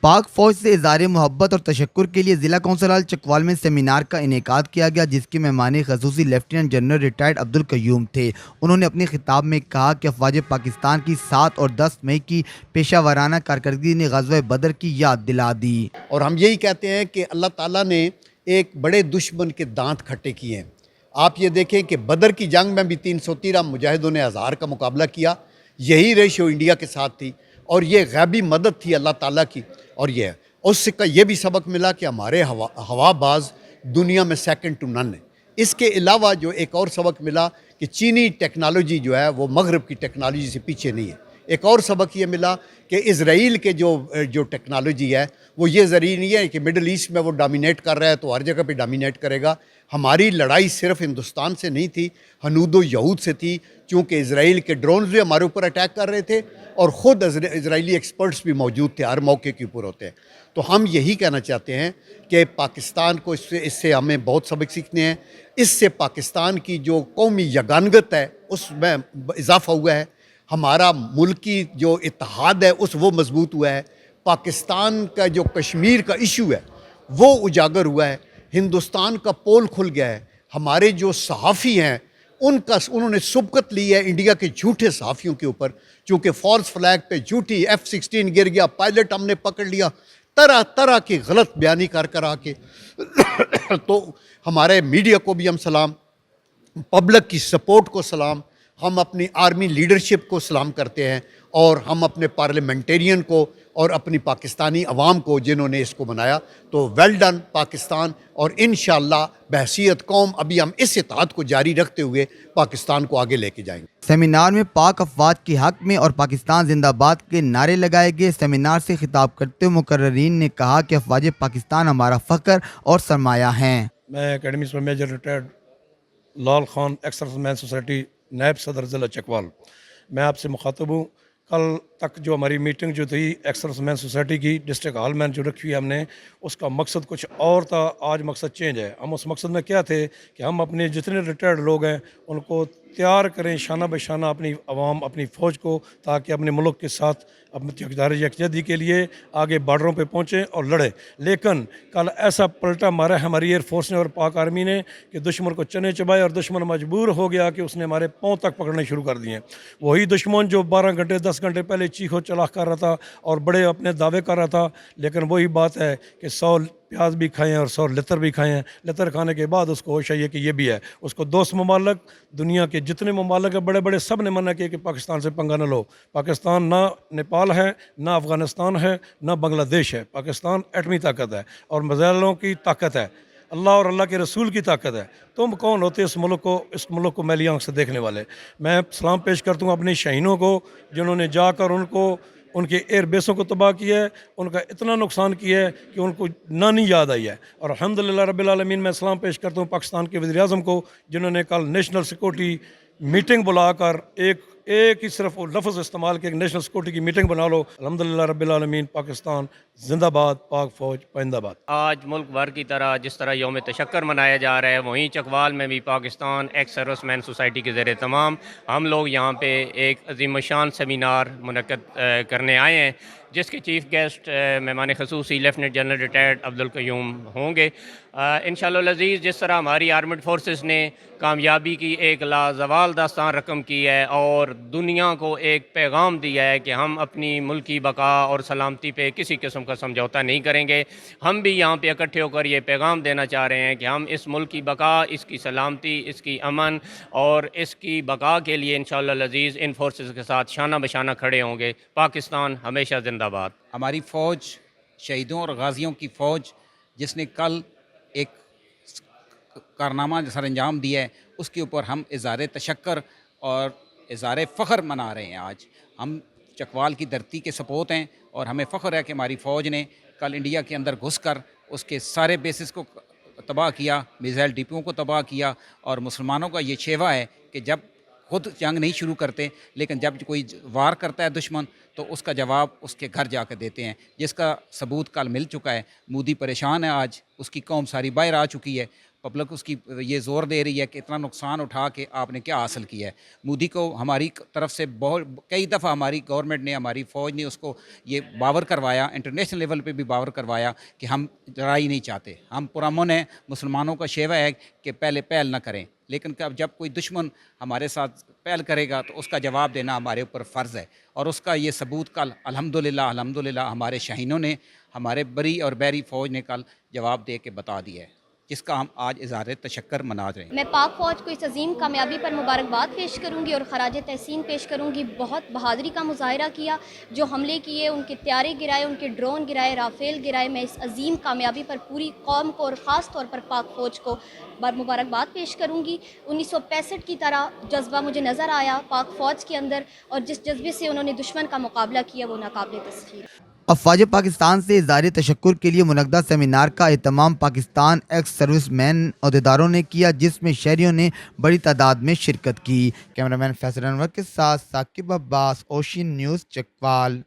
पाक फौज से इज़हार मोहब्बत और तशक्कुर के लिए ज़िला कौंसल हाल चकवाल में सेमिनार का इनेकाद किया गया, जिसके मेहमान ख़ुसूसी lieutenant general retired Abdul Qayyum थे। उन्होंने अपने खिताब में कहा कि अफ़वाज पाकिस्तान की 7 और 10 मई की पेशा वाराना कारकर्दगी ने ग़ज़वा बदर की याद दिला दी। और हम यही कहते हैं कि अल्लाह ताला ने एक बड़े दुश्मन के दांत खट्टे किए हैं। आप ये देखें कि बदर की जंग में भी 313 मुजाहिदों ने हज़ार का मुकाबला किया, यही रेशो इंडिया के साथ थी और ये गैबी मदद थी अल्लाह ताला की। और ये है उससे का ये भी सबक मिला कि हमारे हवाबाज दुनिया में सेकंड टू नन है। इसके अलावा जो एक और सबक मिला कि चीनी टेक्नोलॉजी जो है वो मगरब की टेक्नोलॉजी से पीछे नहीं है। एक और सबक ये मिला कि इज़राइल के जो टेक्नोलॉजी है वो ये ज़रूरी नहीं है कि मिडल ईस्ट में वो डोमिनेट कर रहा है तो हर जगह पे डोमिनेट करेगा। हमारी लड़ाई सिर्फ हिंदुस्तान से नहीं थी, हनूदो यहूद से थी, क्योंकि इज़राइल के ड्रोन्स भी हमारे ऊपर अटैक कर रहे थे और ख़ुद इज़राइली एक्सपर्ट्स भी मौजूद थे, हर मौके के ऊपर होते हैं। तो हम यही कहना चाहते हैं कि पाकिस्तान को इससे हमें बहुत सबक सीखने हैं। इससे पाकिस्तान की जो कौमी यगानगत है उसमें इजाफ़ा हुआ है, हमारा मुल्की जो इत्तेहाद है वो मजबूत हुआ है, पाकिस्तान का जो कश्मीर का इशू है वो उजागर हुआ है, हिंदुस्तान का पोल खुल गया है। हमारे जो सहाफ़ी हैं उन्होंने सुबकत ली है इंडिया के झूठे सहाफ़ियों के ऊपर, चूँकि फॉल्स फ्लैग पे झूठी F-16 गिर गया, पायलट हमने पकड़ लिया, तरह तरह की गलत बयानी कर आके तो हमारे मीडिया को भी हम सलाम, पब्लिक की सपोर्ट को सलाम, हम अपनी आर्मी लीडरशिप को सलाम करते हैं और हम अपने पार्लियामेंटेरियन को और अपनी पाकिस्तानी अवाम को जिन्होंने इसको बनाया, तो वेल डन पाकिस्तान। और इंशाअल्लाह बहसीयत कौम अभी हम इस इत्तेहाद को जारी रखते हुए पाकिस्तान को आगे लेके जाएंगे। सेमिनार में पाक अफवाज के हक में और पाकिस्तान जिंदाबाद के नारे लगाए गए। सेमिनार से खिताब करते हुए मुकर्ररीन ने कहा कि अफवाज पाकिस्तान हमारा फ़ख्र और सरमाया हैं। मैं अकेडमी से मेजर रिटायर्ड लाल खान एक्स सर्विसमैन सोसाइटी नायब सदर ज़िला चकवाल, मैं आपसे मुखातब हूँ। कल तक जो हमारी मीटिंग जो थी एक्स सर्विसमैन सोसाइटी की डिस्ट्रिक्ट हॉल में जो रखी हुई हमने, उसका मकसद कुछ और था, आज मकसद चेंज है। हम उस मकसद में क्या थे कि हम अपने जितने रिटायर्ड लोग हैं उनको तैयार करें शाना बशाना अपनी आवाम अपनी फ़ौज को, ताकि अपने मुल्क के साथ अपनी इक़्तिदारी यकजहती के लिए आगे बॉर्डरों पे पहुँचें और लड़ें। लेकिन कल ऐसा पलटा मारा हमारी एयरफोर्स ने और पाक आर्मी ने कि दुश्मन को चने चबाए और दुश्मन मजबूर हो गया कि उसने हमारे पाँव तक पकड़ने शुरू कर दिए। वही दुश्मन जो 12 घंटे 10 घंटे पहले चीखो चलाख कर रहा था और बड़े अपने दावे कर रहा था, लेकिन वही बात है कि 100 प्याज भी खाएँ और 100 लितर भी खाएँ। लितर खाने के बाद उसको होश है कि ये भी है। उसको दोस्त ममालिक, दुनिया के जितने ममालिक हैं बड़े बड़े, सब ने मना किया कि पाकिस्तान से पंगा न लो। पाकिस्तान ना नेपाल है, ना अफ़गानिस्तान है, ना बांग्लादेश है। पाकिस्तान एटमी ताकत है और मिज़ाइलों की ताकत है, अल्लाह और अल्लाह के रसूल की ताकत है। तुम कौन होते इस मुल्क को मैली आँख से देखने वाले। मैं सलाम पेश करता हूँ अपने शहीदों को, जिन्होंने जाकर उनके एयर बेसों को तबाह किया है, उनका इतना नुकसान किया है कि उनको नानी याद आई है। और अल्हम्दुलिल्लाह रब्बिल आलमीन मैं सलाम पेश करता हूँ पाकिस्तान के वज़ीर आज़म को, जिन्होंने कल नेशनल सिक्योरिटी मीटिंग बुलाकर एक ही सिर्फ लफ्ज़ इस्तेमाल किया, नेशनल सिक्योरिटी की मीटिंग बना लो। अल्हम्दुलिल्लाह रब्बिल आलमीन, पाकिस्तान जिंदाबाद, पाक फ़ौज पाइंदाबाद। आज मुल्क भर की तरह जिस तरह यौम तशक्कर मनाया जा रहा है, वहीं चकवाल में भी पाकिस्तान एक्स सर्विसमैन सोसाइटी के ज़रिए तमाम हम लोग यहाँ पे एक अज़ीम शान सेमिनार मुनक़्क़द करने आए हैं, जिसके चीफ़ गेस्ट मेहमान ख़ुसूसी lieutenant general retired Abdul Qayyum होंगे। इंशाअल्लाह अज़ीज़, जिस तरह हमारी आर्मड फोर्सेस ने कामयाबी की एक लाजवाल दास्तान रकम की है और दुनिया को एक पैगाम दिया है कि हम अपनी मुल्की बका और सलामती पे किसी किस्म का समझौता नहीं करेंगे। हम भी यहाँ पे इकट्ठे होकर ये पैगाम देना चाह रहे हैं कि हम इस मुल्क की बका, इसकी सलामती, इसकी अमन और इसकी बका के लिए इंशाअल्लाह अज़ीज़ इन फोर्सेस के साथ शाना बशाना खड़े होंगे। पाकिस्तान हमेशा जिंदाबाद। हमारी फ़ौज शहीदों और गाज़ियों की फ़ौज, जिसने कल एक कारनामा सर अंजाम दिया है, उसके ऊपर हम इज़हार तशक्कर और इज़हार फ़ख्र मना रहे हैं। आज हम चकवाल की धरती के सपूत हैं और हमें फ़ख्र है कि हमारी फ़ौज ने कल इंडिया के अंदर घुसकर उसके सारे बेसिस को तबाह किया, मिसाइल डिपों को तबाह किया। और मुसलमानों का ये शेवा है कि जब खुद जंग नहीं शुरू करते, लेकिन जब कोई वार करता है दुश्मन, तो उसका जवाब उसके घर जाकर देते हैं, जिसका सबूत कल मिल चुका है। मोदी परेशान है, आज उसकी कौम सारी बाहर आ चुकी है। پبلک اس کی یہ زور دے رہی ہے کہ اتنا نقصان اٹھا کے آپ نے کیا حاصل کیا ہے. مودی کو ہماری طرف سے بہت کئی دفعہ ہماری گورنمنٹ نے, ہماری فوج نے اس کو یہ باور کروایا, انٹرنیشنل لیول پہ بھی باور کروایا کہ ہم لڑائی نہیں چاہتے, ہم پرامن ہیں. مسلمانوں کا شیوہ ہے کہ پہلے پہل نہ کریں, لیکن جب کوئی دشمن ہمارے ساتھ پہل کرے گا تو اس کا جواب دینا ہمارے اوپر فرض ہے. اور اس کا یہ ثبوت کل الحمدللہ ہمارے شاہینوں نے, ہمارے بری اور بحری فوج نے کل جواب دے کے بتا دیا ہے, جس کا ہم آج اظہار تشکر منا رہے ہیں. میں پاک فوج کو اس عظیم کامیابی پر مبارکباد پیش کروں گی اور خراج تحسین پیش کروں گی. بہت بہادری کا مظاہرہ کیا, جو حملے کیے, ان کے طیارے گرائے, ان کے ڈرون گرائے, رافیل گرائے. میں اس عظیم کامیابی پر پوری قوم کو اور خاص طور پر پاک فوج کو مبارکباد پیش کروں گی. 1965 کی طرح جذبہ مجھے نظر آیا پاک فوج کے اندر, اور جس جذبے سے انہوں نے دشمن کا مقابلہ کیا وہ ناقابل تسخیر. افواج پاکستان سے اظہار تشکر کے لیے منعقدہ سیمینار کا اہتمام پاکستان ایکس سروس مین عہدیداروں نے کیا, جس میں شہریوں نے بڑی تعداد میں شرکت کی. کیمرہ مین فیصل انور کے ساتھ ثاقب عباس, اوشین نیوز, چکوال.